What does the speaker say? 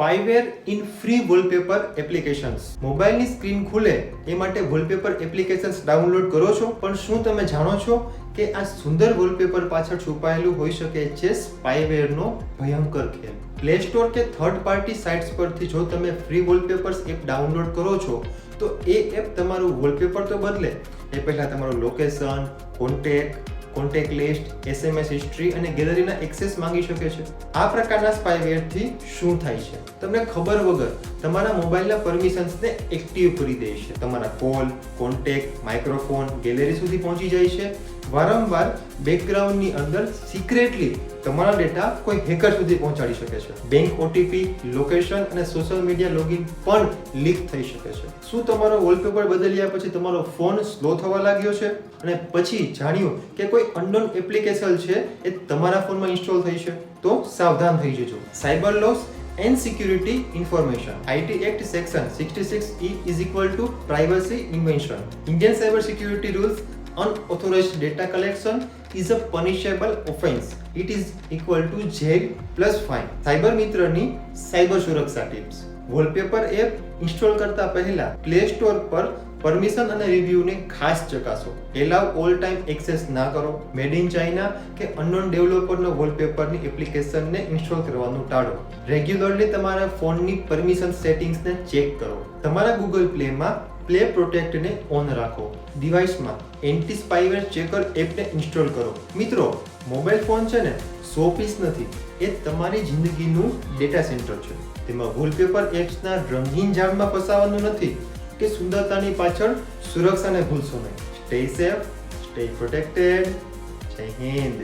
Spyware in free wallpaper applications. મોબાઈલની screen ખુલે એ માટે વોલપેપર એપ્લિકેશન્સ ડાઉનલોડ કરો છો, પણ શું તમે જાણો છો કે આ સુંદર વોલપેપર પાછળ છુપાયેલું હોઈ શકે છે સ્પાયવેરનો ભયંકર ખેલ. પ્લે સ્ટોર કે થર્ડ પાર્ટી સાઇટ્સ પરથી જો તમે ફ્રી વોલપેપર્સ એપ ડાઉનલોડ કરો છો તો એ એપ તમારું વોલપેપર તો બદલે, એ પહેલા તમારું location, contact list, SMS history અને ગેલેરીના એક્સેસ માંગી શકે છે. આ પ્રકારના સ્પાયવેરથી શું થાય છે? તમને ખબર વગર તમારા મોબાઈલના પરમિશન્સને એક્ટિવ કરી દે છે. તમારા કોલ, કોન્ટેક્ટ, માઇક્રોફોન, ગેલેરી સુધી પહોંચી જાય છે. વારંવાર બેકગ્રાઉન્ડની અંદર સિક્રેટલી તમારા ડેટા કોઈ હેકર સુધી પહોંચાડી શકે છે. બેંક OTP, લોકેશન અને સોશિયલ મીડિયા લોગિન પણ લીક થઈ શકે છે. શું તમારો વોલપેપર બદલ્યા પછી તમારો ફોન સ્લો થવા લાગ્યો છે અને પછી જાણ્યું કે કોઈ અનનોન એપ્લિકેશન છે એ તમારા ફોનમાં ઇન્સ્ટોલ થઈ છે? તો સાવધાન થઈ જજો. Cyber loss and security information. IT Act section 66E is equal to privacy invasion. Indian cyber security rules, unauthorized data collection is a punishable offense. It is equal to jail plus fine. Cyber મિત્રની cyber સુરક્ષા tips. Wallpaper app install કરતા પહેલા play store પર permission અને રિવ્યુને ખાસ ચકાસો. એલાવ all time access ના કરો. મેડ ઇન ચાઇના કે અનનોન ડેવલપરનો વોલપેપરની એપ્લિકેશનને ઇન્સ્ટોલ કરવાનું ટાળો. રેગ્યુલરલી તમારા ફોનની પરમિશન સેટિંગ્સને ચેક કરો. તમારા ગૂગલ પ્લેમાં પ્લે પ્રોટેક્ટને ઓન રાખો. ડિવાઇસમાં એન્ટી સ્પાયવેર ચેકર એપને ઇન્સ્ટોલ કરો. મિત્રો, મોબાઈલ ફોન છે ને સો પીસ નથી, એ તમારી જિંદગીનું ડેટા સેન્ટર છે. તેમાં વોલપેપર એપ્સના રંગીન જાળમાં ફસાવાનું નથી કે સુંદરતાની પાછળ સુરક્ષાને ભૂલશો નહીં. Stay safe, stay protected. જય હિન્દ.